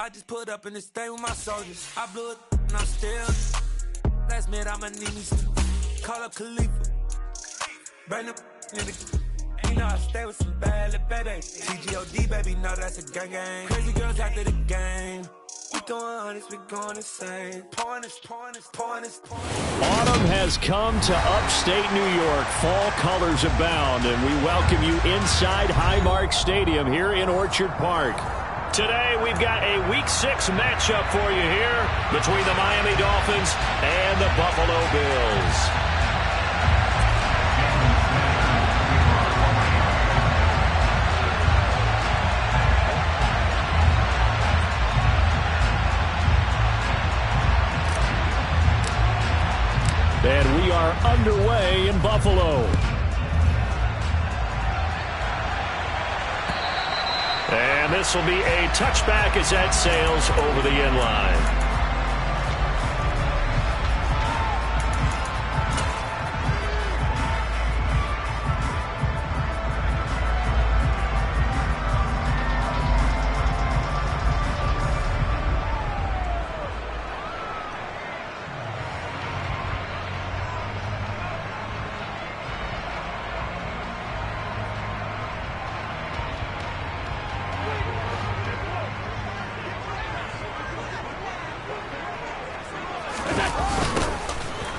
I just put up in this thing with my soldiers. I blew it and I'm still. Last minute I'ma need me some. Call up Khalifa. Bring the in the. You know I stay with some bad little baby. CGOD, baby, know that's a gang gang. Crazy girls after the game. We going honest, we going insane. Pointers. Autumn has come to upstate New York. Fall colors abound, and we welcome you inside Highmark Stadium here in Orchard Park. Today, we've got a Week 6 matchup for you here between the Miami Dolphins and the Buffalo Bills. And we are underway in Buffalo. And this will be a touchback as that sails over the end line.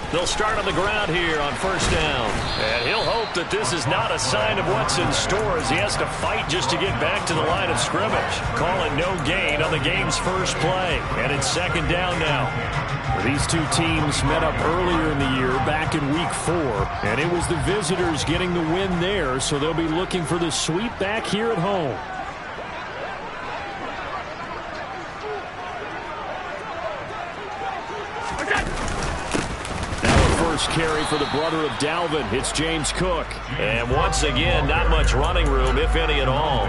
They'll start on the ground here on first down. And he'll hope that this is not a sign of what's in store as he has to fight just to get back to the line of scrimmage. Call it no gain on the game's first play. And it's second down now. These two teams met up earlier in the year, back in Week 4. And it was the visitors getting the win there, so they'll be looking for the sweep back here at home. Carry for the brother of Dalvin. It's James Cook. And once again, not much running room, if any at all.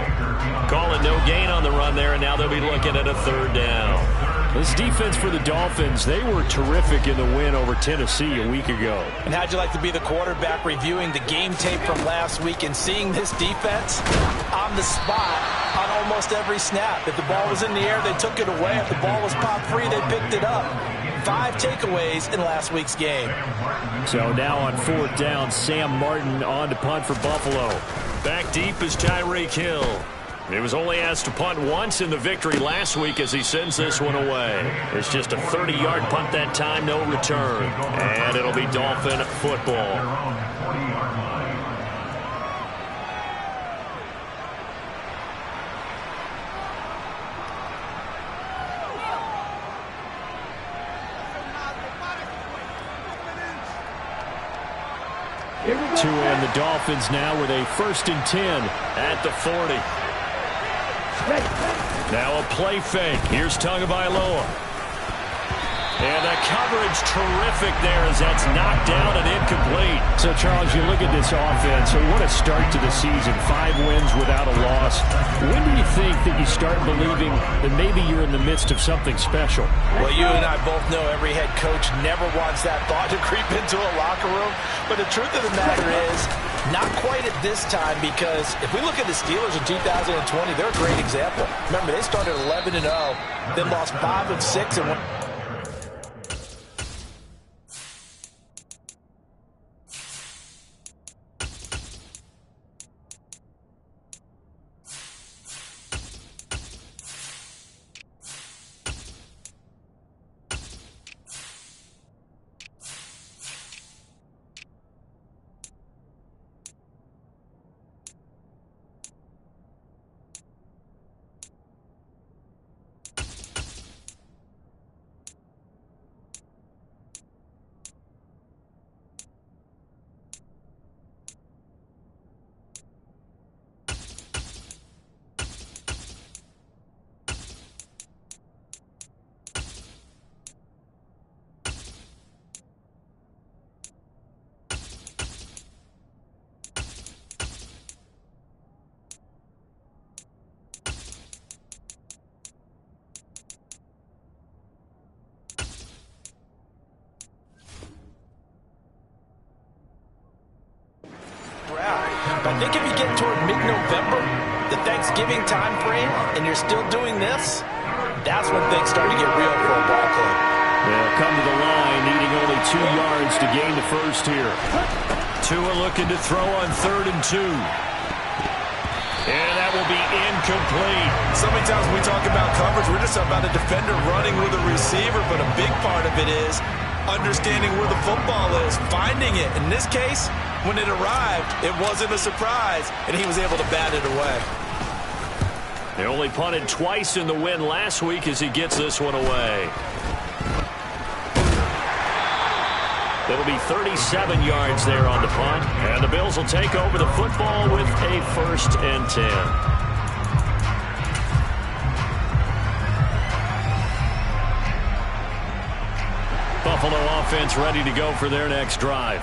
Calling no gain on the run there, and now they'll be looking at a third down. This defense for the Dolphins, they were terrific in the win over Tennessee a week ago. And how'd you like to be the quarterback reviewing the game tape from last week and seeing this defense on the spot on almost every snap? If the ball was in the air, they took it away. If the ball was popped free, they picked it up. 5 takeaways in last week's game. So now on fourth down, Sam Martin on to punt for Buffalo. Back deep is Tyreek Hill. He was only asked to punt once in the victory last week as he sends this one away. It's just a 30-yard punt that time, no return. And it'll be Dolphin football. To end the Dolphins now with a 1st and 10 at the 40. Now a play fake. Here's Tagovailoa. And the coverage terrific there as that's knocked down and incomplete. So, Charles, you look at this offense. So what a start to the season. 5 wins without a loss. When do you think that you start believing that maybe you're in the midst of something special? Well, you and I both know every head coach never wants that thought to creep into a locker room. But the truth of the matter is, not quite at this time, because if we look at the Steelers in 2020, they're a great example. Remember, they started 11-0, then lost 5 of 6 and won. I think if you get toward mid-November, the Thanksgiving time frame, and you're still doing this, that's when things start to get real for a ball club. They'll come to the line, needing only 2 yards to gain the first here. Tua looking to throw on 3rd and 2. And that will be incomplete. So many times when we talk about coverage, we're just about a defender running with a receiver, but a big part of it is understanding where the football is, finding it. In this case, when it arrived, it wasn't a surprise, and he was able to bat it away. They only punted twice in the win last week as he gets this one away. It'll be 37 yards there on the punt. And the Bills will take over the football with a 1st and 10. Buffalo offense ready to go for their next drive.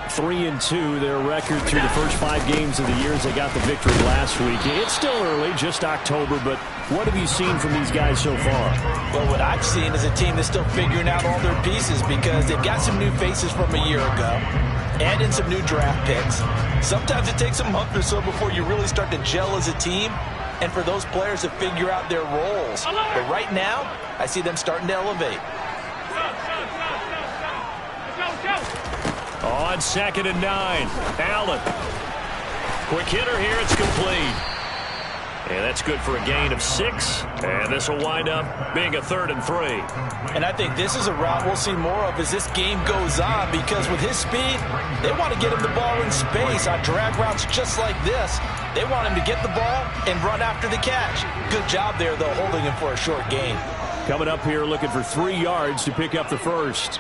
3-2, their record through the first 5 games of the year as they got the victory last week. It's still early, just October, but what have you seen from these guys so far? Well, what I've seen is a team that's still figuring out all their pieces because they've got some new faces from a year ago and in some new draft picks. Sometimes it takes a month or so before you really start to gel as a team and for those players to figure out their roles. But right now, I see them starting to elevate. On 2nd and 9, Allen. Quick hitter here, it's complete. And that's good for a gain of 6. And this will wind up being a 3rd and 3. And I think this is a route we'll see more of as this game goes on because with his speed, they want to get him the ball in space on drag routes just like this. They want him to get the ball and run after the catch. Good job there, though, holding him for a short gain. Coming up here looking for 3 yards to pick up the first.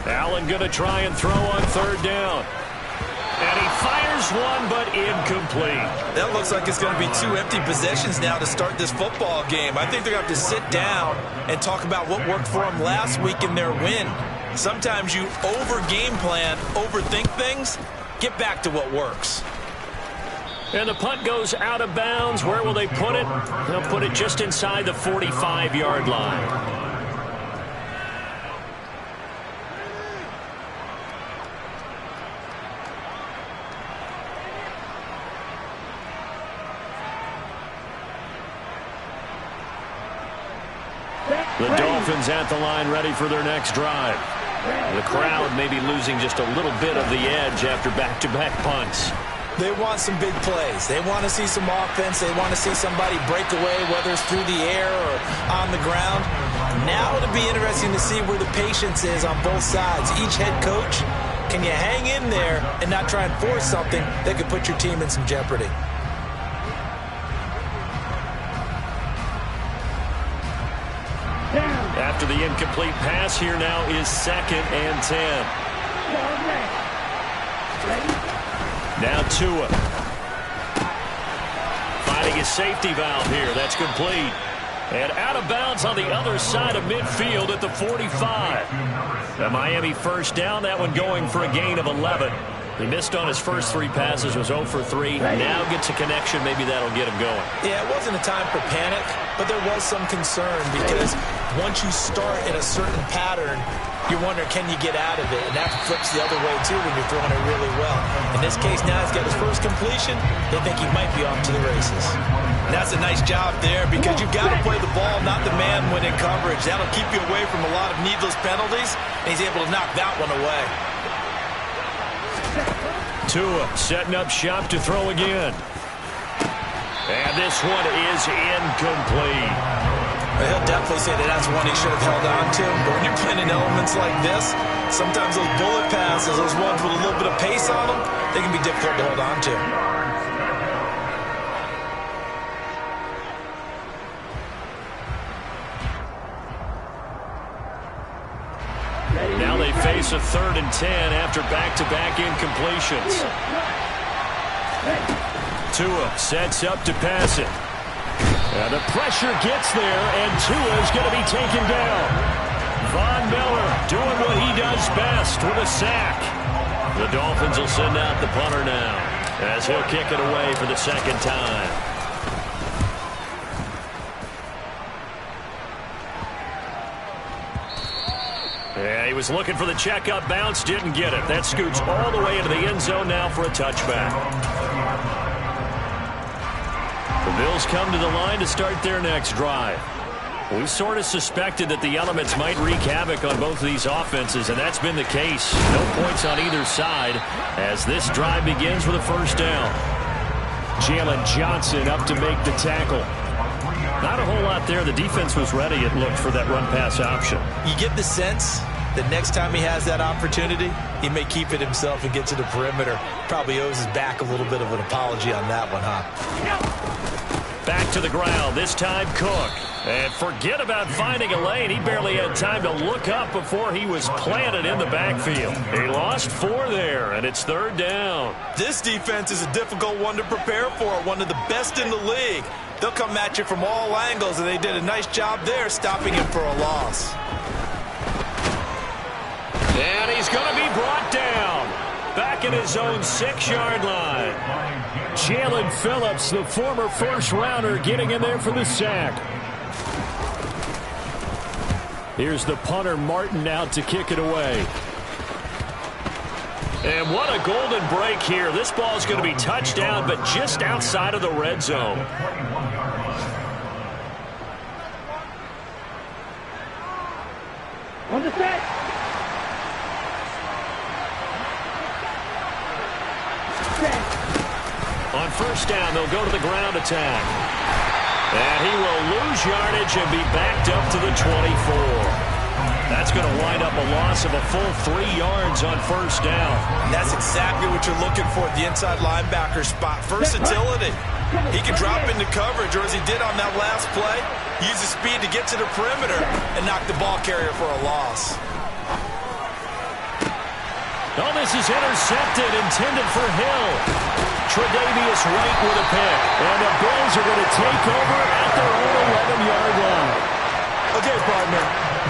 Allen going to try and throw on 3rd down. And he fires one, but incomplete. That looks like it's going to be 2 empty possessions now to start this football game. I think they're going to have to sit down and talk about what worked for them last week in their win. Sometimes you over-game plan, overthink things. Get back to what works. And the punt goes out of bounds. Where will they put it? They'll put it just inside the 45-yard line. The Dolphins at the line ready for their next drive. The crowd may be losing just a little bit of the edge after back-to-back punts. They want some big plays. They want to see some offense. They want to see somebody break away, whether it's through the air or on the ground. Now it'll be interesting to see where the patience is on both sides. Each head coach, can you hang in there and not try and force something that could put your team in some jeopardy? After the incomplete pass, here now is 2nd and 10. Now Tua. Finding his safety valve here. That's complete. And out of bounds on the other side of midfield at the 45. The Miami 1st down. That one going for a gain of 11. He missed on his first 3 passes, was 0 for 3. Now gets a connection. Maybe that'll get him going. Yeah, it wasn't a time for panic, but there was some concern because once you start in a certain pattern, you're wondering, can you get out of it? And that flips the other way, too, when you're throwing it really well. In this case, now he's got his first completion. They think he might be off to the races. And that's a nice job there because you've got to play the ball, not the man when in coverage. That'll keep you away from a lot of needless penalties, and he's able to knock that one away. Tua setting up shop to throw again. And this one is incomplete. Well, he'll definitely say that that's one he should have held on to. But when you're playing in elements like this, sometimes those bullet passes, those ones with a little bit of pace on them, they can be difficult to hold on to. Now they face a 3rd and 10 after back-to-back incompletions. Tua sets up to pass it. And the pressure gets there, and Tua's going to be taken down. Von Miller doing what he does best with a sack. The Dolphins will send out the punter now as he'll kick it away for the 2nd time. Yeah, he was looking for the checkup bounce, didn't get it. That scoots all the way into the end zone now for a touchback. The Bills come to the line to start their next drive. We sort of suspected that the elements might wreak havoc on both of these offenses, and that's been the case. No points on either side as this drive begins with a first down. Jalen Johnson up to make the tackle. Not a whole lot there. The defense was ready, it looked, for that run-pass option. You get the sense that next time he has that opportunity, he may keep it himself and get to the perimeter. Probably owes his back a little bit of an apology on that one, huh? Back to the ground, this time Cook. And forget about finding a lane. He barely had time to look up before he was planted in the backfield. He lost 4 there, and it's third down. This defense is a difficult one to prepare for, one of the best in the league. They'll come at you from all angles, and they did a nice job there stopping him for a loss. And he's going to be brought down. Back at his own 6-yard line. Jalen Phillips, the former first-rounder, getting in there for the sack. Here's the punter, Martin, out to kick it away. And what a golden break here. This ball is going to be touchdown, but just outside of the red zone. On the set. On first down, they'll go to the ground attack. And he will lose yardage and be backed up to the 24. That's going to wind up a loss of a full 3 yards on first down. And that's exactly what you're looking for at the inside linebacker spot. Versatility. He can drop into coverage, or as he did on that last play, use his speed to get to the perimeter and knock the ball carrier for a loss. Oh, this is intercepted, intended for Hill. Tre'Davious White with a pick. And the Bills are going to take over at their own 11-yard line. Okay, partner,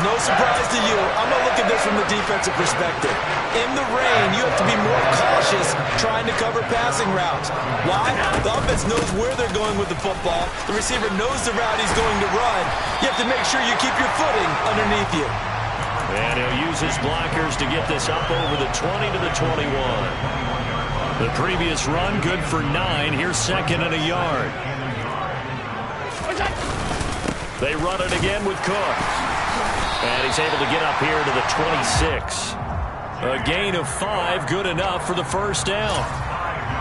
no surprise to you. I'm going to look at this from the defensive perspective. In the rain, you have to be more cautious trying to cover passing routes. Why? The offense knows where they're going with the football. The receiver knows the route he's going to run. You have to make sure you keep your footing underneath you. And he'll use his blockers to get this up over the 20 to the 21. The previous run, good for 9. Here's second and a yard. They run it again with Cook. And he's able to get up here to the 26. A gain of 5, good enough for the first down.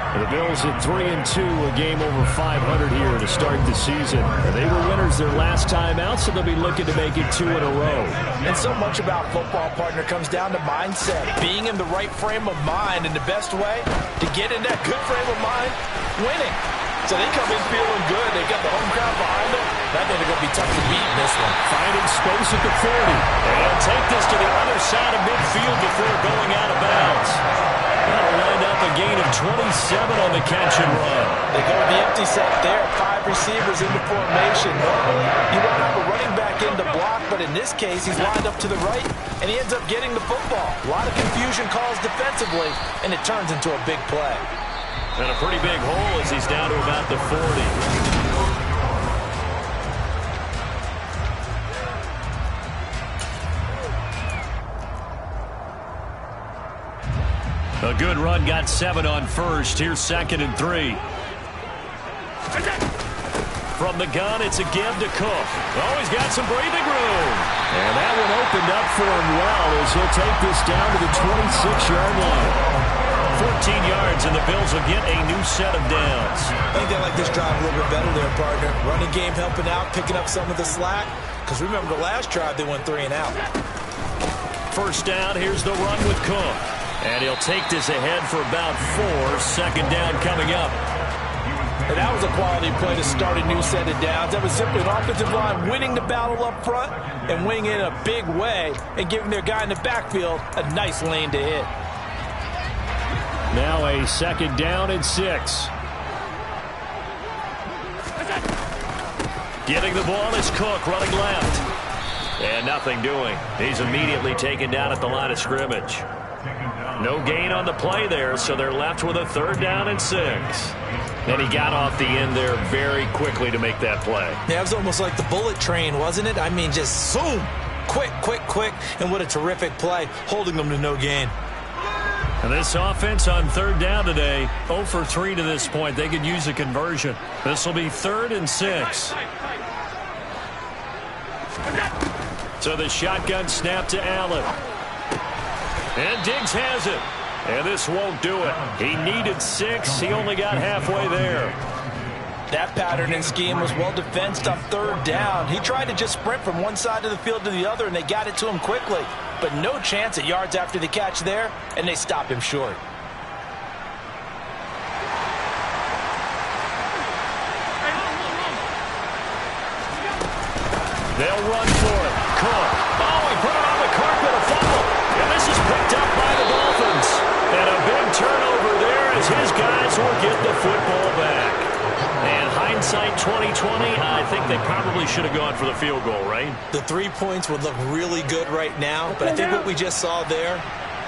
The Bills at 3-2, a game over 500 here to start the season. They were winners their last time out, so they'll be looking to make it 2 in a row. And so much about football, partner, comes down to mindset. Being in the right frame of mind, and the best way to get in that good frame of mind, winning. So they come in feeling good. They got the home crowd behind them. I think they're going to be tough to beat in this one. Finding space at the 40. And take this to the other side of midfield before going out of bounds. That'll wind up a gain of 27 on the catch and run. They go with the empty set there. 5 receivers into formation. Normally, you want to have a running back in to block, but in this case, he's lined up to the right, and he ends up getting the football. A lot of confusion calls defensively, and it turns into a big play. And a pretty big hole as he's down to about the 40. A good run, got 7 on first. Here's second and 3. From the gun, it's a give to Cook. Oh, he's got some breathing room. And that one opened up for him well as he'll take this down to the 26-yard line. 14 yards, and the Bills will get a new set of downs. I think they like this drive a little bit better there, partner. Running game helping out, picking up some of the slack. Because remember, the last drive, they went 3 and out. First down, here's the run with Cook. And he'll take this ahead for about 4. Second down coming up. And that was a quality play to start a new set of downs. That was simply an offensive line winning the battle up front and winning it in a big way and giving their guy in the backfield a nice lane to hit. Now a second down and 6. Getting the ball is Cook running left. And nothing doing. He's immediately taken down at the line of scrimmage. No gain on the play there, so they're left with a third down and 6. And he got off the end there very quickly to make that play. Yeah, it was almost like the bullet train, wasn't it? I mean, just zoom. Quick, quick, quick. And what a terrific play, holding them to no gain. And this offense on third down today, 0 for 3 to this point. They could use a conversion. This will be 3rd and 6. So the shotgun snap to Allen. And Diggs has it. And this won't do it. He needed 6. He only got halfway there. That pattern and scheme was well defensed on third down. He tried to just sprint from one side of the field to the other, and they got it to him quickly. But no chance at yards after the catch there, and they stop him short. They'll run for it. Cook. Oh, he put it on the carpet, a fumble. And this is picked up by the Dolphins. And a big turnover there as his guys will get the football back. And hindsight 2020, I think they probably should have gone for the field goal, right? The 3 points would look really good right now, but I think what we just saw there,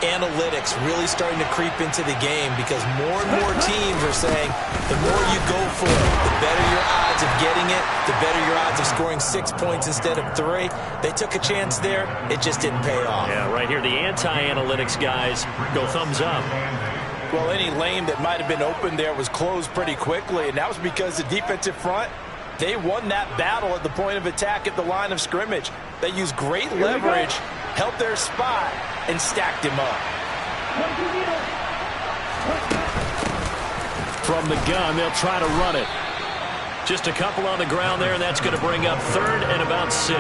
analytics really starting to creep into the game because more and more teams are saying the more you go for it, the better your odds of getting it, the better your odds of scoring 6 points instead of 3. They took a chance there. It just didn't pay off. Yeah, right here, the anti-analytics guys go thumbs up. Well, any lane that might have been open there was closed pretty quickly, and that was because the defensive front, they won that battle at the point of attack at the line of scrimmage. They used great leverage, held their spot, and stacked him up. From the gun, they'll try to run it. Just a couple on the ground there, and that's going to bring up 3rd and about 6.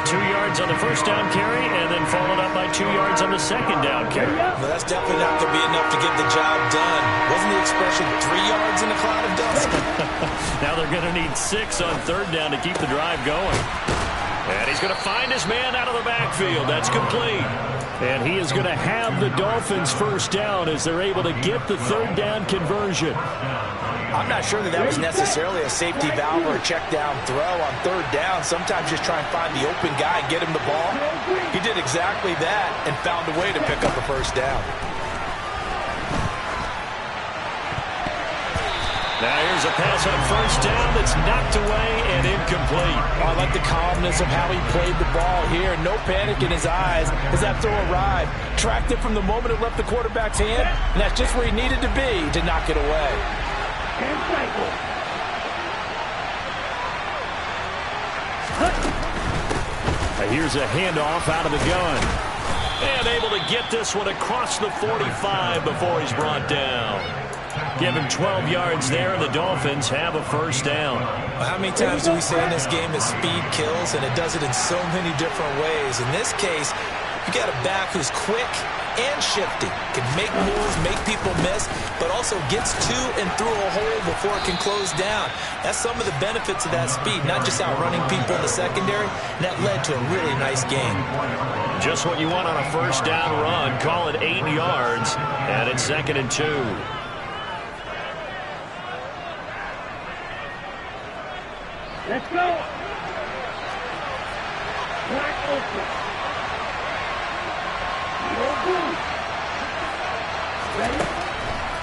2 yards on the first down carry, and then followed up by 2 yards on the second down carry. Well, that's definitely not going to be enough to get the job done. Wasn't the expression 3 yards in a cloud of dust? Now they're going to need 6 on third down to keep the drive going. And he's going to find his man out of the backfield. That's complete. And he is going to have the Dolphins first down as they're able to get the third down conversion. I'm not sure that was necessarily a safety valve or a check down throw on third down. Sometimes just try and find the open guy and get him the ball. He did exactly that and found a way to pick up a first down. Now here's a pass on first down that's knocked away and incomplete. I like the calmness of how he played the ball here. No panic in his eyes as that throw arrived. Tracked it from the moment it left the quarterback's hand, and that's just where he needed to be to knock it away. Here's a handoff out of the gun. And able to get this one across the 45 before he's brought down. Give him 12 yards there, and the Dolphins have a first down. Well, how many times do we say in this game that speed kills, and it does it in so many different ways? In this case, you got a back who's quick and shifty, can make moves, make people miss, but also gets to and through a hole before it can close down. That's some of the benefits of that speed, not just outrunning people in the secondary, and that led to a really nice game. Just what you want on a first down run. Call it 8 yards, and it's 2nd and 2. Let's go. Black open.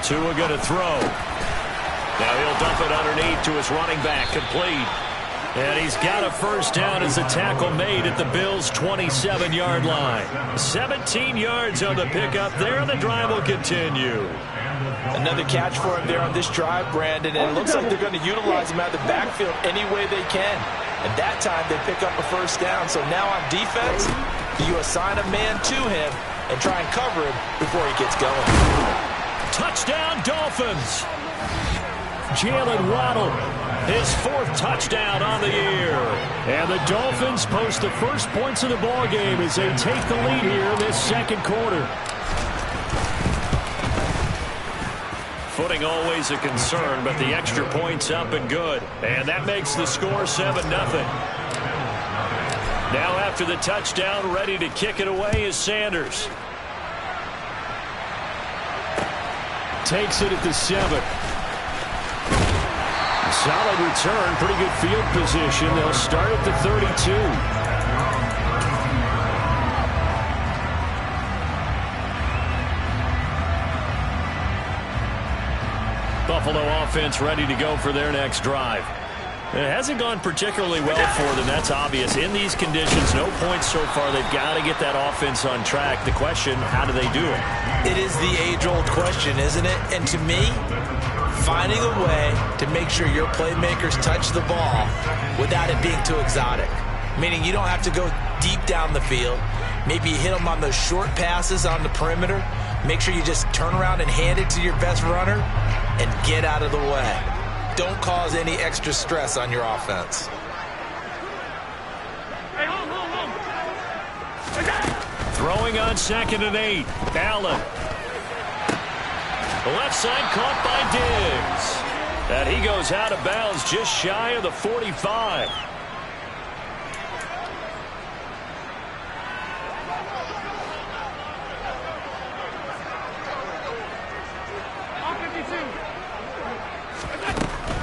Tua going to throw. Now he'll dump it underneath to his running back, complete. And he's got a first down as the tackle made at the Bills' 27-yard line. 17 yards on the pickup there, and the drive will continue. Another catch for him there on this drive, Brandon, and it looks like they're going to utilize him out of the backfield any way they can. And that time they pick up a first down. So now on defense, you assign a man to him and try and cover him before he gets going. Touchdown, Dolphins! Jalen Waddle, his 4th touchdown on the year. And the Dolphins post the first points of the ballgame as they take the lead here in this second quarter. Footing always a concern, but the extra point's up and good. And that makes the score 7-0. Now after the touchdown, ready to kick it away is Sanders. Takes it at the 7. Solid return, pretty good field position. They'll start at the 32. Buffalo offense ready to go for their next drive. It hasn't gone particularly well for them. That's obvious. In these conditions, no points so far. They've got to get that offense on track. The question, how do they do it? It is the age-old question, isn't it? And to me, finding a way to make sure your playmakers touch the ball without it being too exotic. Meaning you don't have to go deep down the field. Maybe you hit them on those short passes on the perimeter. Make sure you just turn around and hand it to your best runner and get out of the way. Don't cause any extra stress on your offense. Throwing on 2nd and 8. Allen. The left side caught by Diggs. And he goes out of bounds just shy of the 45.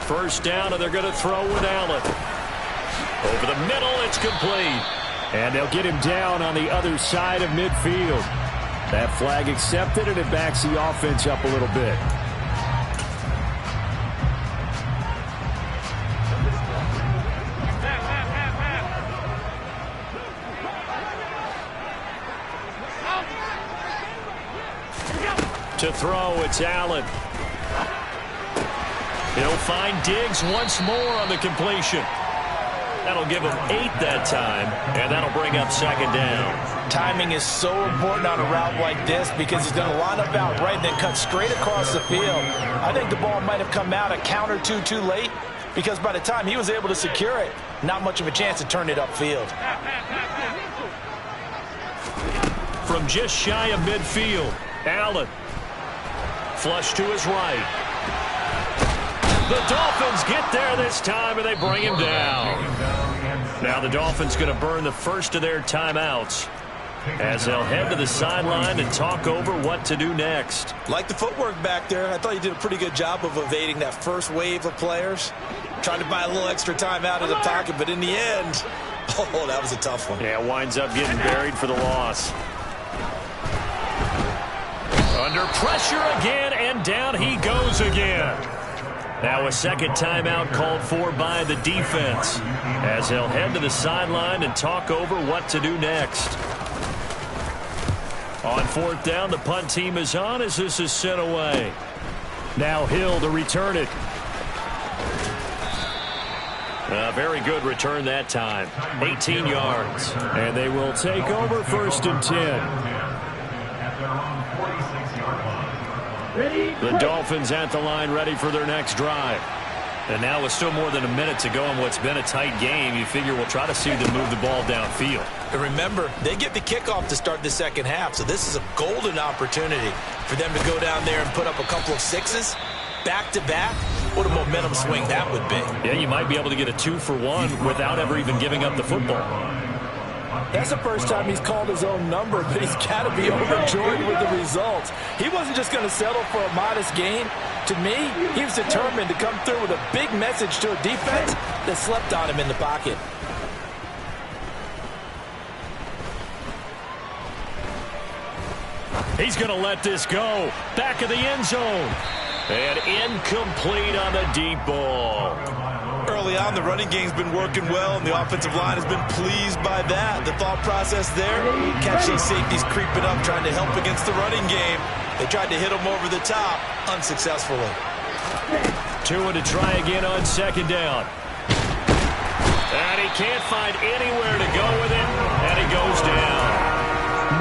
First down, and they're going to throw with Allen. Over the middle, it's complete. And they'll get him down on the other side of midfield. That flag accepted, and it backs the offense up a little bit. To throw, it's Allen. He'll find Diggs once more on the completion. That'll give him 8 that time, and that'll bring up 2nd down. Timing is so important on a route like this because he's going to line up out right and then cut straight across the field. I think the ball might have come out a count or two too late because by the time he was able to secure it, not much of a chance to turn it upfield. From just shy of midfield, Allen. Flush to his right. The Dolphins get there this time, and they bring him down. Now the Dolphins going to burn the first of their timeouts as they'll head to the sideline and talk over what to do next. Like the footwork back there, I thought he did a pretty good job of evading that first wave of players. Trying to buy a little extra time out of the pocket, but in the end, oh, that was a tough one. Yeah, winds up getting buried for the loss. Under pressure again, and down he goes again. Now a second timeout called for by the defense as they'll head to the sideline and talk over what to do next. On 4th down, the punt team is on as this is sent away. Now Hill to return it. A very good return that time. 18 yards. And they will take over 1st and 10. The Dolphins at the line ready for their next drive. And now with still more than a minute to go in what's been a tight game, you figure we'll try to see them move the ball downfield. And remember, they get the kickoff to start the second half, so this is a golden opportunity for them to go down there and put up a couple of sixes back-to-back. What a momentum swing that would be. Yeah, you might be able to get a 2-for-1 without ever even giving up the football. That's the first time he's called his own number, but he's got to be overjoyed with the results. He wasn't just going to settle for a modest gain. To me, he was determined to come through with a big message to a defense that slept on him in the pocket. He's going to let this go. Back of the end zone. And incomplete on the deep ball. Early on, the running game's been working well, and the offensive line has been pleased by that. The thought process there, catch these safeties creeping up, trying to help against the running game. They tried to hit him over the top, unsuccessfully. Tua to try again on 2nd down. And he can't find anywhere to go with it, and he goes down.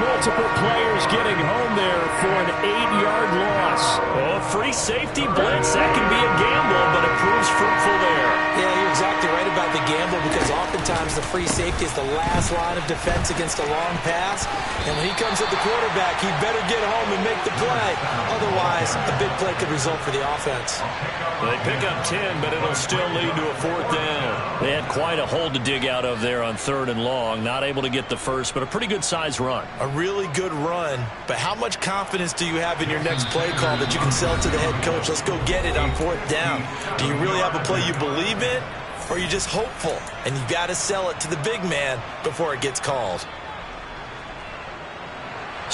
Multiple players getting home there for an 8-yard loss. Oh, free safety blitz, that can be a gamble, but it proves fruitful there. Yeah, you're exactly right about the gamble because oftentimes the free safety is the last line of defense against a long pass. And when he comes at the quarterback, he better get home and make the play. Otherwise, a big play could result for the offense. They pick up 10, but it'll still lead to a 4th down. They had quite a hole to dig out of there on 3rd and long. Not able to get the first, but a pretty good-sized run. A really good run, but how much confidence do you have in your next play call that you can sell to the head coach? Let's go get it on 4th down. Do you really have a play you believe in, or are you just hopeful? And you've got to sell it to the big man before it gets called.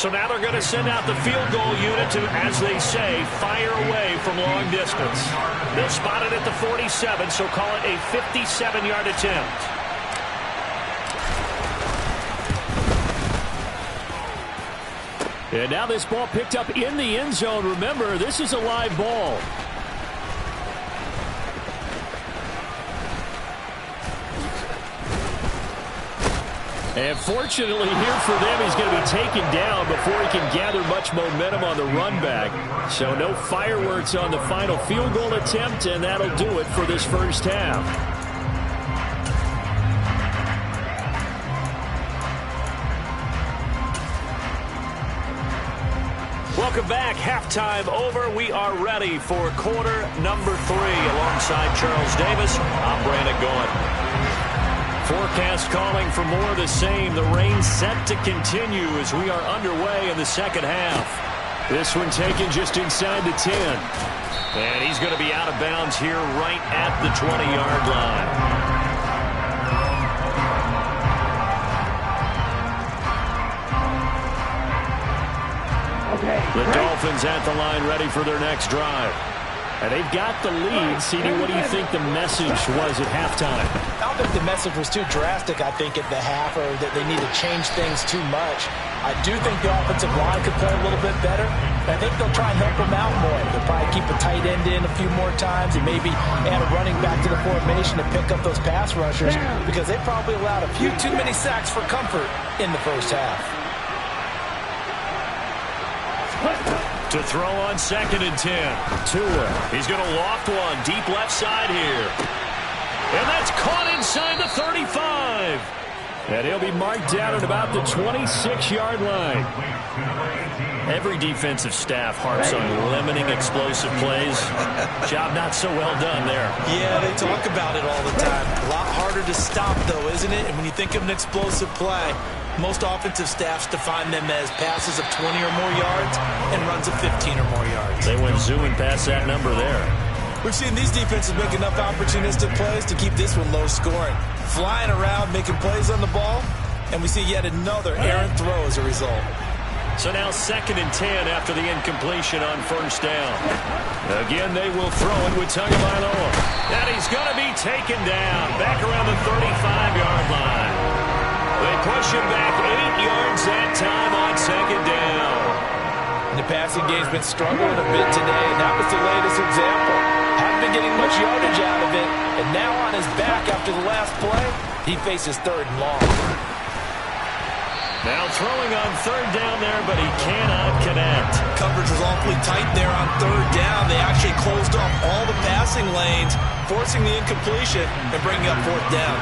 So now they're going to send out the field goal unit to, as they say, fire away from long distance. They'll spot it at the 47, so call it a 57-yard attempt. And now this ball picked up in the end zone. Remember, this is a live ball. And fortunately here for them, he's going to be taken down before he can gather much momentum on the run back. So no fireworks on the final field goal attempt, and that'll do it for this first half. Welcome back. Halftime over. We are ready for quarter number 3. Alongside Charles Davis, I'm Brandon Gaudin. Forecast calling for more of the same. The rain set to continue as we are underway in the second half. This one taken just inside the 10. And he's going to be out of bounds here right at the 20-yard line. The Dolphins at the line ready for their next drive. And they've got the lead. CD, what do you think the message was at halftime? I don't think the message was too drastic, I think, at the half, or that they need to change things too much. I do think the offensive line could play a little bit better. I think they'll try and help them out more. They'll probably keep a tight end in a few more times and maybe add a running back to the formation to pick up those pass rushers, because they probably allowed a few too many sacks for comfort in the first half. To throw on 2nd and 10. Tua. He's going to loft one deep left side here. And that's caught inside the 35. And he'll be marked down at about the 26-yard line. Every defensive staff harps on limiting explosive plays. Job not so well done there. Yeah, they talk about it all the time. A lot harder to stop, though, isn't it? And when you think of an explosive play, most offensive staffs define them as passes of 20 or more yards and runs of 15 or more yards. They went zooming past that number there. We've seen these defenses make enough opportunistic plays to keep this one low scoring. Flying around, making plays on the ball, and we see yet another errant throw as a result. So now 2nd and 10 after the incompletion on first down. Again, they will throw it with Tagovailoa. And he's going to be taken down back around the 35-yard line. They push him back 8 yards that time on 2nd down. And the passing game's been struggling a bit today, and that was the latest example. Hasn't been getting much yardage out of it, and now on his back after the last play, he faces 3rd and long. Now throwing on 3rd down there, but he cannot connect. Coverage was awfully tight there on 3rd down. They actually closed off all the passing lanes, forcing the incompletion and bringing up 4th down.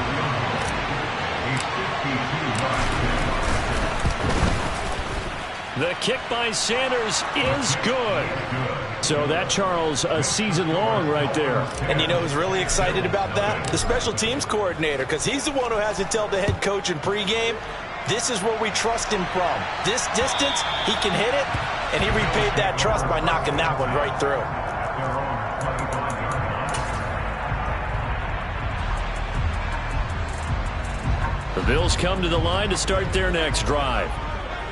The kick by Sanders is good. So that, Charles, a season long right there. And you know who's really excited about that? The special teams coordinator, because he's the one who has to tell the head coach in pregame, this is where we trust him from. This distance, he can hit it, and he repaid that trust by knocking that one right through. The Bills come to the line to start their next drive.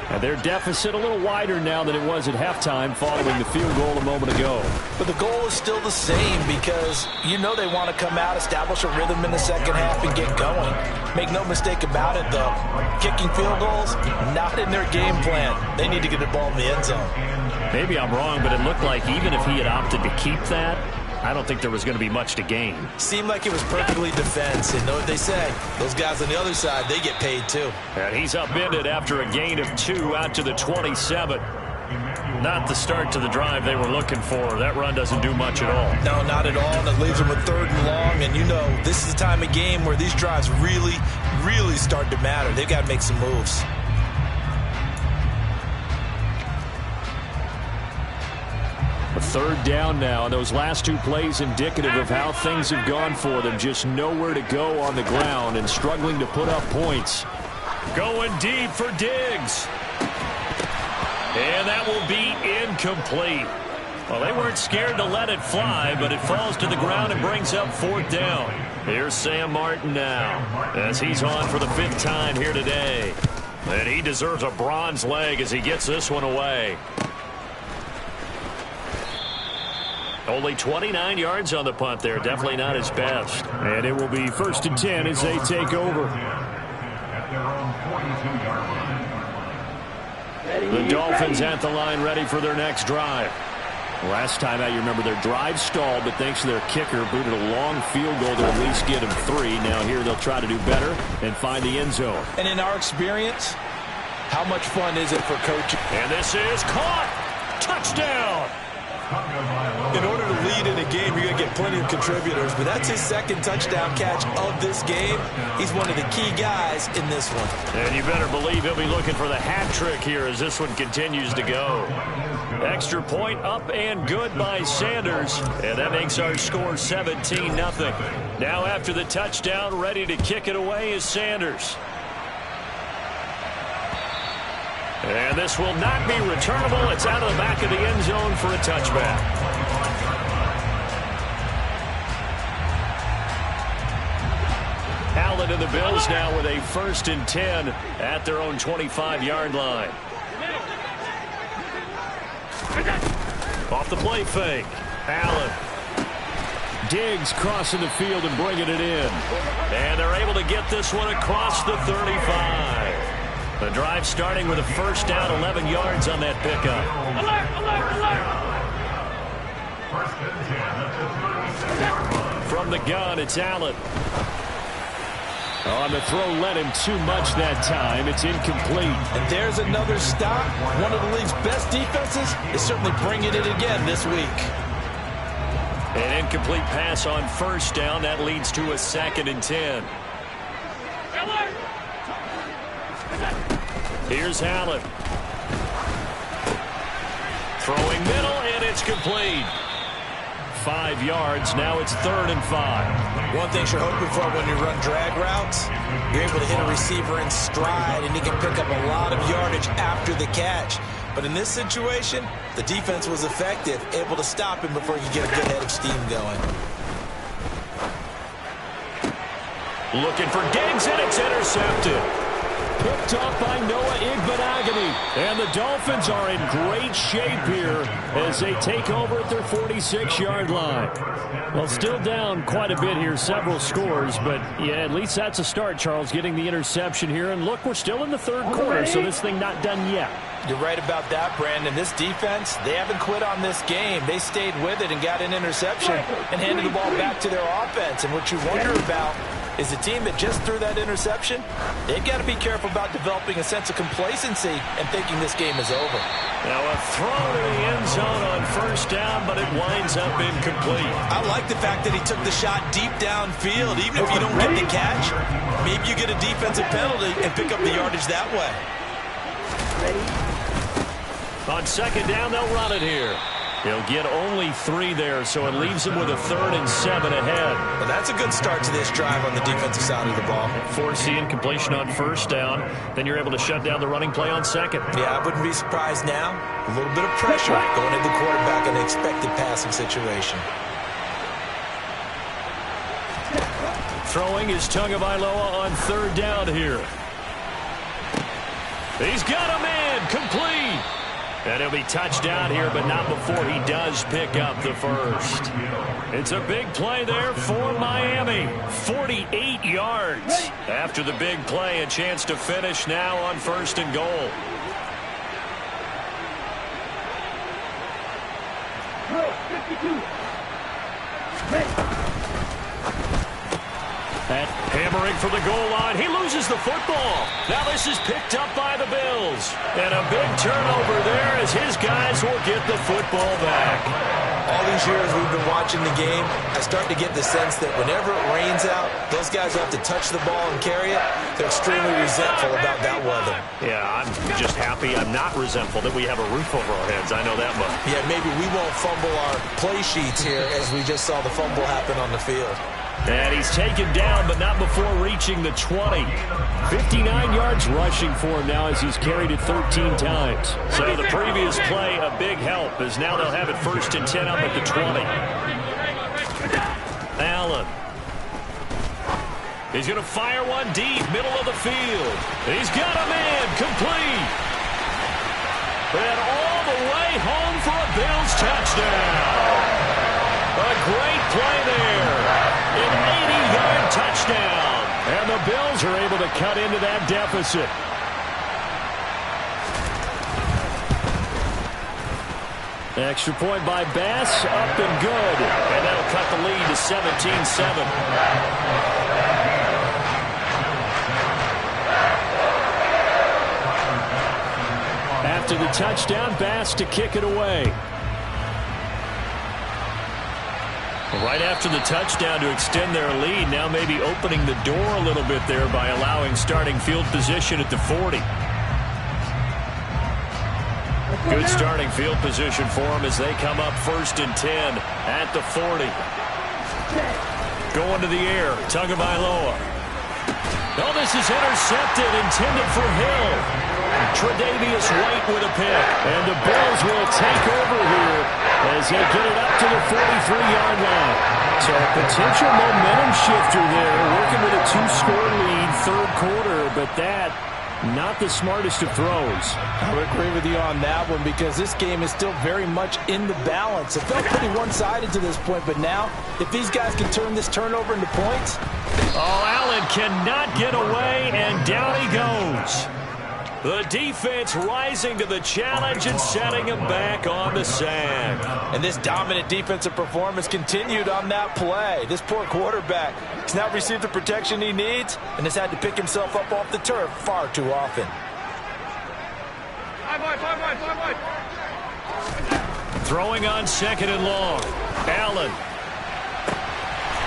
And their deficit a little wider now than it was at halftime following the field goal a moment ago. But the goal is still the same, because you know they want to come out, establish a rhythm in the second half, and get going. Make no mistake about it, though. Kicking field goals, not in their game plan. They need to get the ball in the end zone. Maybe I'm wrong, but it looked like even if he had opted to keep that, I don't think there was going to be much to gain. Seemed like it was perfectly defense, and know what they say. Those guys on the other side, they get paid too. And he's upended after a gain of 2 out to the 27. Not the start to the drive they were looking for. That run doesn't do much at all. No, not at all, and it leaves them with 3rd and long, and you know this is the time of game where these drives really, really start to matter. They've got to make some moves. A 3rd down now, and those last 2 plays indicative of how things have gone for them. Just nowhere to go on the ground and struggling to put up points. Going deep for Diggs. And that will be incomplete. Well, they weren't scared to let it fly, but it falls to the ground and brings up 4th down. Here's Sam Martin now, as he's on for the 5th time here today. And he deserves a bronze leg as he gets this one away. Only 29 yards on the punt there. Definitely not his best. And it will be 1st and 10 as they take over. The Dolphins at the line ready for their next drive. Last time out, you remember their drive stalled, but thanks to their kicker, booted a long field goal to at least get them 3. Now here they'll try to do better and find the end zone. And in our experience, how much fun is it for coaching? And this is caught. Touchdown. In order to lead in a game, you're going to get plenty of contributors, but that's his 2nd touchdown catch of this game. He's one of the key guys in this one. And you better believe he'll be looking for the hat trick here as this one continues to go. Extra point up and good by Sanders, and that makes our score 17-0. Now after the touchdown, ready to kick it away is Sanders. And this will not be returnable. It's out of the back of the end zone for a touchback. Allen and the Bills now with a 1st and 10 at their own 25-yard line. Off the play fake. Allen. Diggs crossing the field and bringing it in. And they're able to get this one across the 35. The drive starting with a 1st down, 11 yards on that pickup. From the gun, it's Allen. On the throw, led him too much that time. It's incomplete. And there's another stop. One of the league's best defenses is certainly bringing it again this week. An incomplete pass on 1st down. That leads to a 2nd and 10. Here's Allen. Throwing middle, and it's complete. 5 yards. Now it's 3rd and 5. One thing you're hoping for when you run drag routes, you're able to hit a receiver in stride, and he can pick up a lot of yardage after the catch. But in this situation, the defense was effective, able to stop him before he could get a good head of steam going. Looking for Diggs, and it's intercepted. Picked up by Noah Igbenogany. And the Dolphins are in great shape here as they take over at their 46-yard line. Well, still down quite a bit here, several scores, but yeah, at least that's a start, Charles, getting the interception here. And look, we're still in the 3rd quarter, so this thing not done yet. You're right about that, Brandon. This defense, they haven't quit on this game. They stayed with it and got an interception and handed the ball back to their offense. And what you wonder about is the team that just threw that interception, they've got to be careful about developing a sense of complacency and thinking this game is over. Now a throw to the end zone on 1st down, but it winds up incomplete. I like the fact that he took the shot deep downfield. Even if you don't get the catch, maybe you get a defensive penalty and pick up the yardage that way. On 2nd down, they'll run it here. He'll get only 3 there, so it leaves him with a 3rd and 7 ahead. Well, that's a good start to this drive on the defensive side of the ball. Force the incompletion on 1st down. Then you're able to shut down the running play on 2nd. Yeah, I wouldn't be surprised now. A little bit of pressure going at the quarterback in an expected passing situation. Throwing is Tagovailoa on 3rd down here. He's got him in. Complete. And he'll be touched down here, but not before he does pick up the 1st. It's a big play there for Miami. 48 yards. After the big play, a chance to finish now on 1st and goal. Hammering for the goal line. He loses the football. Now this is picked up by the Bills. And a big turnover there as his guys will get the football back. All these years we've been watching the game, I start to get the sense that whenever it rains out, those guys who have to touch the ball and carry it, they're extremely resentful about that weather. Yeah, I'm just happy I'm not resentful that we have a roof over our heads. I know that much. Yeah, maybe we won't fumble our play sheets here as we just saw the fumble happen on the field. And he's taken down, but not before reaching the 20. 59 yards rushing for him now as he's carried it 13 times. So the previous play, a big help, as now they'll have it 1st and 10 up at the 20. Allen. He's going to fire one deep, middle of the field. He's got a man, complete. And all the way home for a Bills touchdown. A great play there. An 80-yard touchdown. And the Bills are able to cut into that deficit. Extra point by Bass, up and good. And that'll cut the lead to 17-7. After the touchdown, Bass to kick it away. Right after the touchdown to extend their lead, now maybe opening the door a little bit there by allowing starting field position at the 40. Good starting field position for them as they come up 1st and 10 at the 40. Going to the air, Tagovailoa. Oh, this is intercepted, intended for Hill. Tre'Davious White with a pick. And the Bills will take over here as they get it up to the 43-yard line. So a potential momentum shifter there, working with a 2-score lead, 3rd quarter, but that not the smartest of throws. I would agree with you on that one because this game is still very much in the balance. It felt pretty one-sided to this point, but now if these guys can turn this turnover into points. Oh, Allen cannot get away, and down he goes. The defense rising to the challenge and setting him back on the sack. And this dominant defensive performance continued on that play. This poor quarterback has now received the protection he needs and has had to pick himself up off the turf far too often. Throwing on 2nd and long. Allen.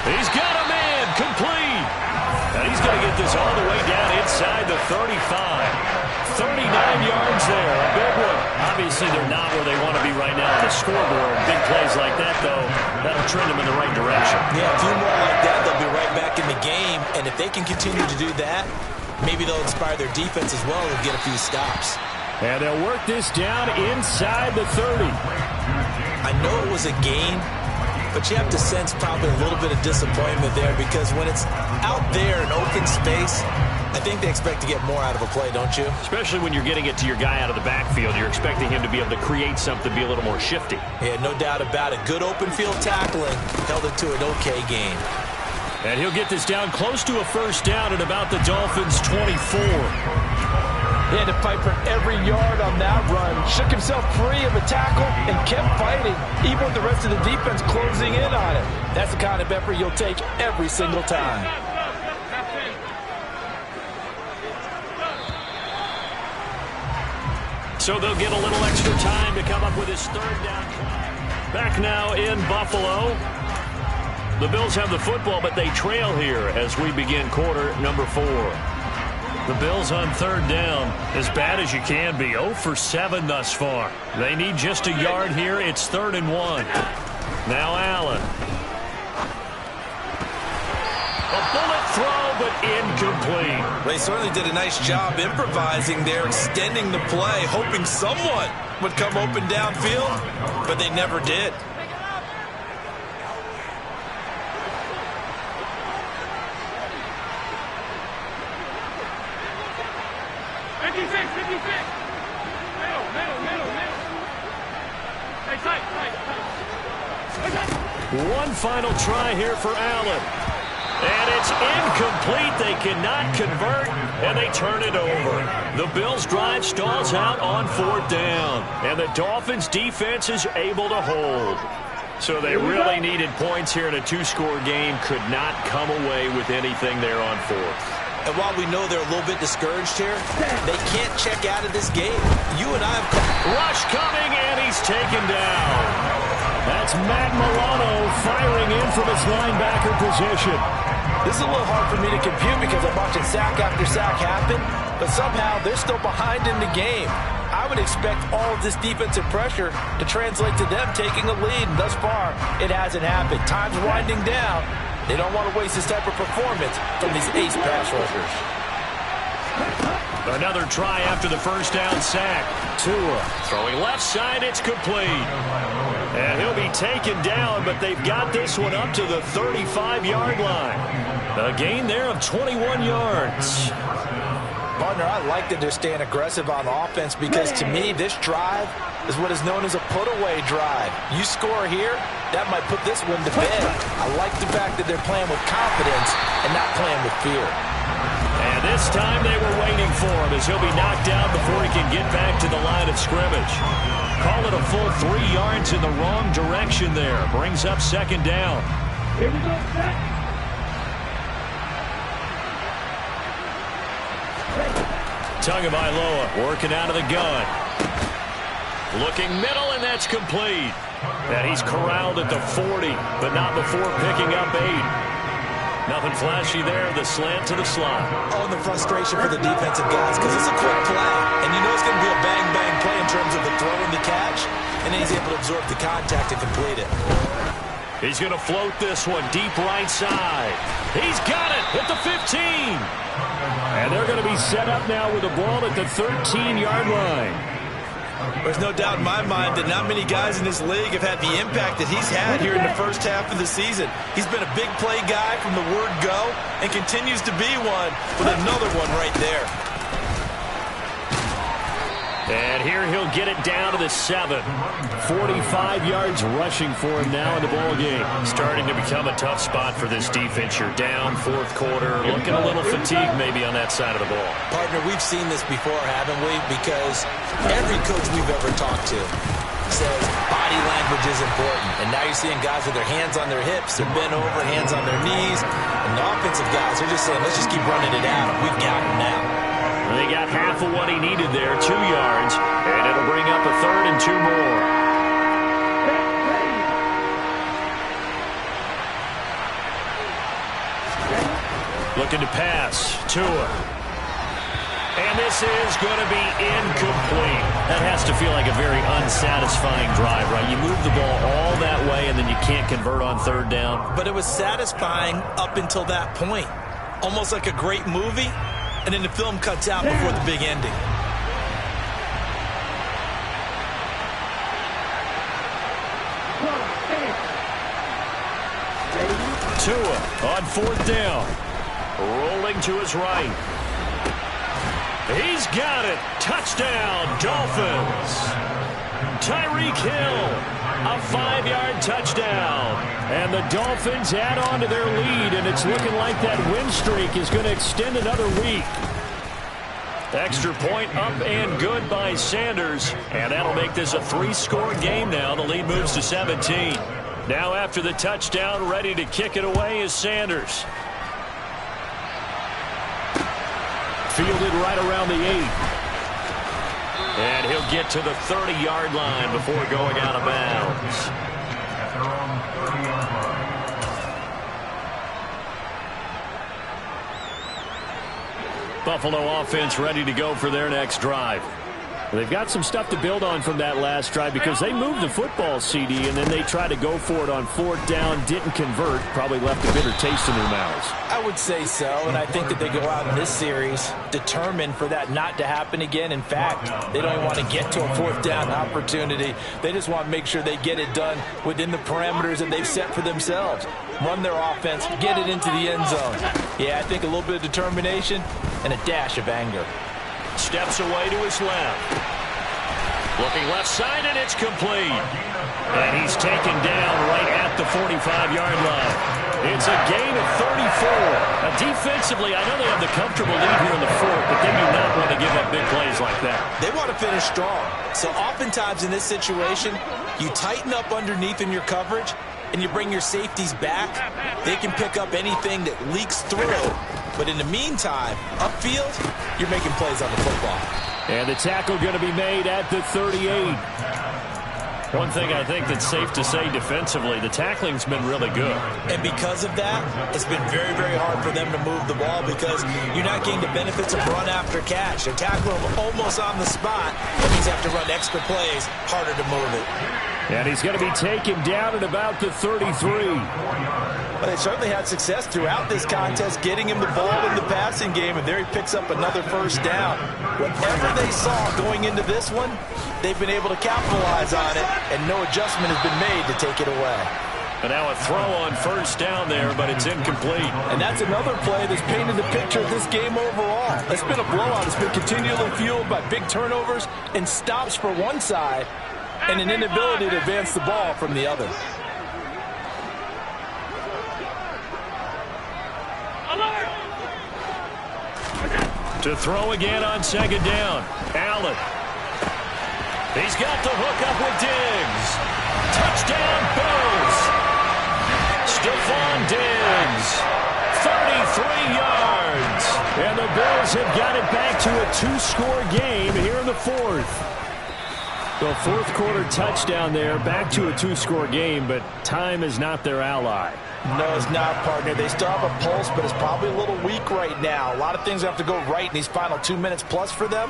He's got a man, complete. And he's going to get this all the way down inside the 35. 39 yards there, a big one. Obviously, they're not where they want to be right now on the scoreboard. Big plays like that, though, that'll trend them in the right direction. Yeah, a few more like that, they'll be right back in the game. And if they can continue to do that, maybe they'll inspire their defense as well and get a few stops. And they'll work this down inside the 30. I know it was a gain, but you have to sense probably a little bit of disappointment there because when it's out there in open space, I think they expect to get more out of a play, don't you? Especially when you're getting it to your guy out of the backfield. You're expecting him to be able to create something, be a little more shifty. Yeah, no doubt about it. Good open field tackling held it to an okay game. And he'll get this down close to a 1st down at about the Dolphins' 24. He had to fight for every yard on that run. Shook himself free of a tackle and kept fighting, even with the rest of the defense closing in on him. That's the kind of effort you'll take every single time. So they'll get a little extra time to come up with his 3rd down. Back now in Buffalo. The Bills have the football, but they trail here as we begin quarter number 4. The Bills on 3rd down, as bad as you can be, 0 for 7 thus far. They need just a yard here. It's 3rd and 1. Now Allen. A bullet throw, but incomplete. They certainly did a nice job improvising there, extending the play, hoping someone would come open downfield, but they never did. One final try here for Allen. And it's incomplete. They cannot convert, and they turn it over. The Bills' drive stalls out on 4th down, and the Dolphins' defense is able to hold. So they really needed points here in a 2-score game. Could not come away with anything there on 4th. And while we know they're a little bit discouraged here, they can't check out of this game. You and I have... Rush coming, and he's taken down. That's Matt Milano firing in from his linebacker position. This is a little hard for me to compute because I'm watching sack after sack happen, but somehow they're still behind in the game. I would expect all of this defensive pressure to translate to them taking a lead, and thus far, it hasn't happened. Time's winding down. They don't want to waste this type of performance from these ace pass rushers. Another try after the first down sack. Tua throwing left side, it's complete. And he'll be taken down, but they've got this one up to the 35-yard line. A gain there of 21 yards. Partner, I like that they're staying aggressive on offense because, to me, this drive is what is known as a put-away drive. You score here, that might put this one to bed. I like the fact that they're playing with confidence and not playing with fear. And this time they were waiting for him as he'll be knocked down before he can get back to the line of scrimmage. Call it a full 3 yards in the wrong direction there. Brings up second down. Here we go, set. Tagovailoa working out of the gun. Looking middle, and that's complete. And he's corralled at the 40, but not before picking up 8. Nothing flashy there. The slant to the slot. Oh, and the frustration for the defensive guys because it's a quick play. And you know it's going to be a bang-bang play in terms of the throw and the catch. And then he's able to absorb the contact and complete it. He's going to float this one deep right side. He's got it at the 15. And they're going to be set up now with the ball at the 13-yard line. There's no doubt in my mind that not many guys in this league have had the impact that he's had here in the first half of the season. He's been a big play guy from the word go and continues to be one with another one right there. And here he'll get it down to the 7. 45 yards rushing for him now in the ball game. Starting to become a tough spot for this defense. You're down fourth quarter, looking a little fatigued maybe on that side of the ball. Partner, we've seen this before, haven't we? Because every coach we've ever talked to says body language is important. And now you're seeing guys with their hands on their hips, they're bent over, hands on their knees. And the offensive guys are just saying, let's just keep running it out. We've got him now. They got half of what he needed there, 2 yards, and it'll bring up a 3rd and 2 more. Looking to pass, Tua. And this is going to be incomplete. That has to feel like a very unsatisfying drive, right? You move the ball all that way, and then you can't convert on 3rd down. But it was satisfying up until that point. Almost like a great movie. And then the film cuts out before the big ending. Tua on 4th down. Rolling to his right. He's got it. Touchdown, Dolphins. Tyreek Hill, a 5-yard touchdown. And the Dolphins add on to their lead, and it's looking like that win streak is going to extend another week. Extra point up and good by Sanders, and that'll make this a 3-score game now. The lead moves to 17. Now after the touchdown, ready to kick it away is Sanders. Fielded right around the 8. And he'll get to the 30-yard line before going out of bounds. Buffalo offense ready to go for their next drive. They've got some stuff to build on from that last drive because they moved the football, CD, and then they tried to go for it on 4th down, didn't convert, probably left a bitter taste in their mouths. I would say so, and I think that they go out in this series determined for that not to happen again. In fact, they don't even want to get to a 4th down opportunity. They just want to make sure they get it done within the parameters that they've set for themselves. Run their offense, get it into the end zone. Yeah, I think a little bit of determination and a dash of anger. Steps away to his left. Looking left side, and it's complete. And he's taken down right at the 45-yard line. It's a gain of 34. Now, defensively, I know they have the comfortable lead here in the 4th, but they do not want to give up big plays like that. They want to finish strong. So oftentimes in this situation, you tighten up underneath in your coverage, and you bring your safeties back. They can pick up anything that leaks through. But in the meantime, upfield, you're making plays on the football. And the tackle going to be made at the 38. One thing I think that's safe to say defensively, the tackling's been really good. And because of that, it's been very, very hard for them to move the ball because you're not getting the benefits of run after catch. They tackle them almost on the spot. That means you have to run extra plays, harder to move it. And he's going to be taken down at about the 33. Well, they certainly had success throughout this contest, getting him the ball in the passing game, and there he picks up another first down. Whatever they saw going into this one, they've been able to capitalize on it, and no adjustment has been made to take it away. And now a throw on first down there, but it's incomplete. And that's another play that's painted the picture of this game overall. It's been a blowout. It's been continually fueled by big turnovers and stops for one side and an inability to advance the ball from the other. To throw again on second down. Allen. He's got the hook up with Diggs. Touchdown, Bills. Stephon Diggs. 33 yards. And the Bills have got it back to a 2-score game here in the fourth. The fourth quarter touchdown there, back to a 2-score game, but time is not their ally. No, it's not, partner. They still have a pulse, but it's probably a little weak right now. A lot of things have to go right in these final 2 minutes plus for them.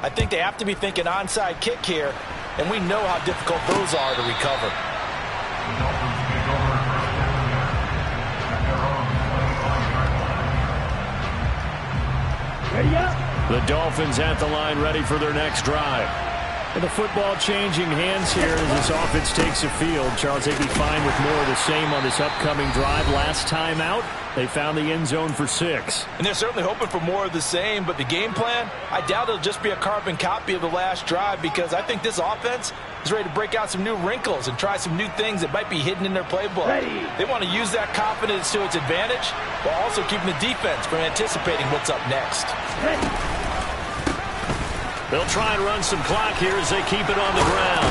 I think they have to be thinking onside kick here, and we know how difficult those are to recover. Ready up. The Dolphins at the line, ready for their next drive. And the football changing hands here as this offense takes the field. Charles, they'd be fine with more of the same on this upcoming drive. Last time out, they found the end zone for 6. And they're certainly hoping for more of the same, but the game plan, I doubt it'll just be a carbon copy of the last drive, because I think this offense is ready to break out some new wrinkles and try some new things that might be hidden in their playbook. Ready. They want to use that confidence to its advantage, while also keeping the defense from anticipating what's up next. Ready. They'll try and run some clock here as they keep it on the ground.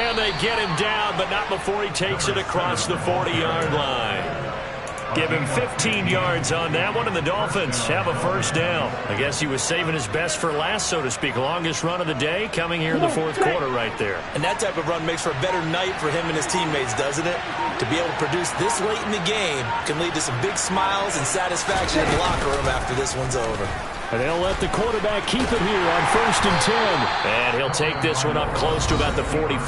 And they get him down, but not before he takes it across the 40-yard line. Give him 15 yards on that one, and the Dolphins have a first down. I guess he was saving his best for last, so to speak. Longest run of the day coming here in the fourth quarter right there. And that type of run makes for a better night for him and his teammates, doesn't it? To be able to produce this late in the game can lead to some big smiles and satisfaction in the locker room after this one's over. And they'll let the quarterback keep it here on 1st and 10. And he'll take this one up close to about the 45.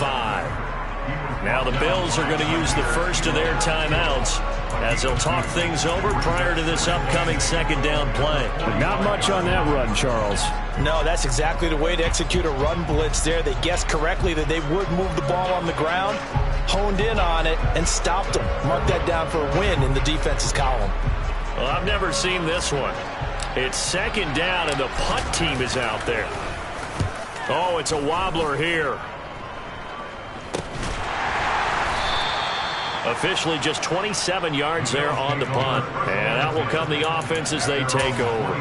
Now the Bills are going to use the first of their timeouts as they'll talk things over prior to this upcoming second down play. But not much on that run, Charles. No, that's exactly the way to execute a run blitz there. They guessed correctly that they would move the ball on the ground, honed in on it, and stopped them. Mark that down for a win in the defense's column. Well, I've never seen this one. It's second down, and the punt team is out there. Oh, it's a wobbler here. Officially just 27 yards there on the punt. And out will come the offense as they take over.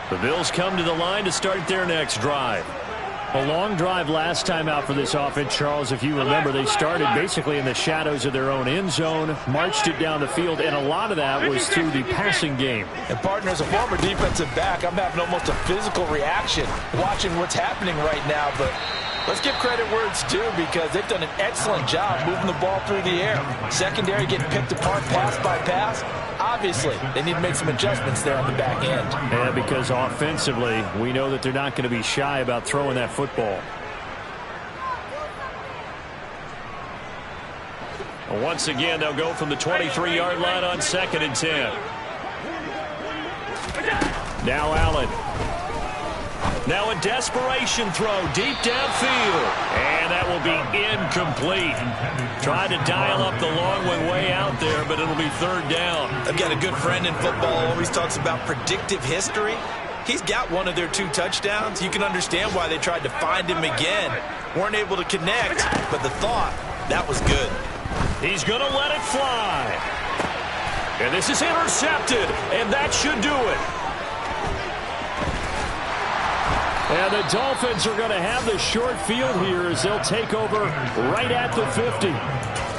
The Bills come to the line to start their next drive. A long drive last time out for this offense, Charles. If you remember, they started basically in the shadows of their own end zone, marched it down the field, and a lot of that was through the passing game. And, partner, as a former defensive back, I'm having almost a physical reaction watching what's happening right now. But let's give credit where it's due, because they've done an excellent job moving the ball through the air. Secondary getting picked apart pass by pass. Obviously, they need to make some adjustments there on the back end. And because offensively, we know that they're not going to be shy about throwing that football. Once again, they'll go from the 23-yard line on 2nd and 10. Now Allen. Now a desperation throw deep downfield. And that will be incomplete. Tried to dial up the long way out there, but it'll be 3rd down. I've got a good friend in football, always talks about predictive history. He's got one of their 2 touchdowns. You can understand why they tried to find him again. Weren't able to connect, but the thought, that was good. He's going to let it fly. And this is intercepted, and that should do it. And the Dolphins are going to have the short field here as they'll take over right at the 50.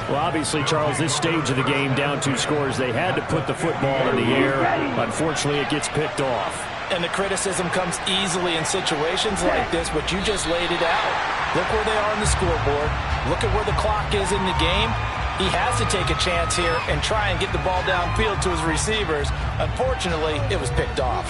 Well, obviously, Charles, this stage of the game, down 2 scores, they had to put the football in the air. Unfortunately, it gets picked off. And the criticism comes easily in situations like this, but you just laid it out. Look where they are on the scoreboard. Look at where the clock is in the game. He has to take a chance here and try and get the ball downfield to his receivers. Unfortunately, it was picked off.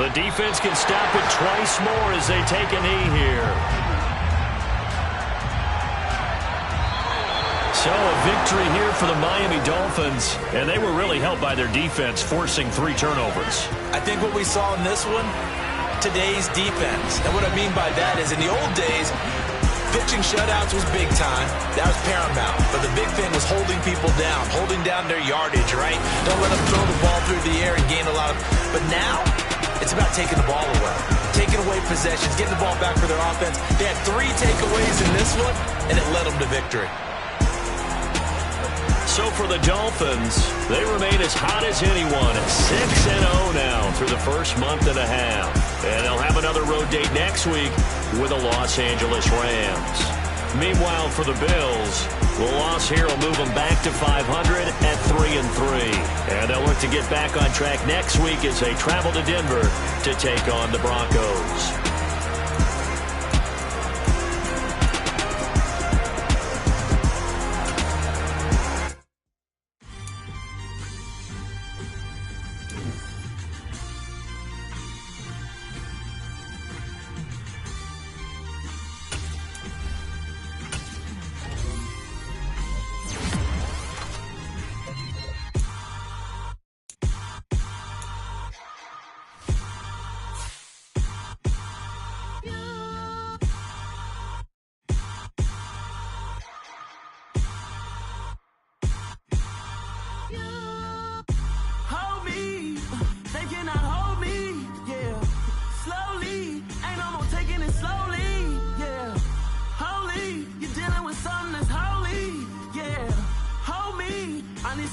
The defense can stop it twice more as they take a knee here. So a victory here for the Miami Dolphins, and they were really helped by their defense forcing 3 turnovers. I think what we saw in this one, today's defense. And what I mean by that is in the old days, pitching shutouts was big time. That was paramount. But the big thing was holding people down, holding down their yardage, right? Don't let them throw the ball through the air and gain a lot of... But now, it's about taking the ball away. Taking away possessions, getting the ball back for their offense. They had 3 takeaways in this one, and it led them to victory. So for the Dolphins, they remain as hot as anyone at 6-0 now through the first month and a half. And they'll have another road date next week with the Los Angeles Rams. Meanwhile, for the Bills, the loss here will move them back to 500 at 3-3. And they'll look to get back on track next week as they travel to Denver to take on the Broncos.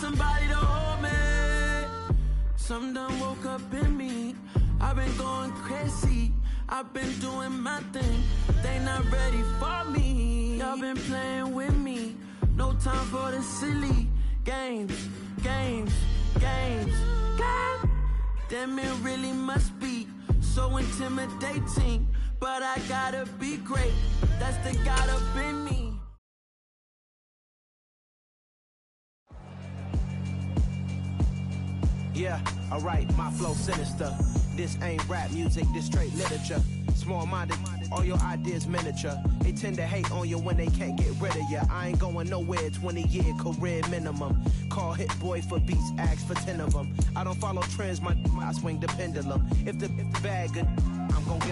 Somebody to hold me. Some done woke up in me. I've been going crazy. I've been doing my thing. They not ready for me. Y'all been playing with me. No time for the silly games. Damn, it really must be so intimidating. But I gotta be great. That's the God up in me. Yeah, alright, my flow sinister. This ain't rap music, this straight literature. Small-minded, all your ideas miniature. They tend to hate on you when they can't get rid of you. I ain't going nowhere, 20-year career minimum. Call Hit Boy for beats, ask for 10 of them. I don't follow trends, I swing the pendulum. If the bag good, I'm gonna get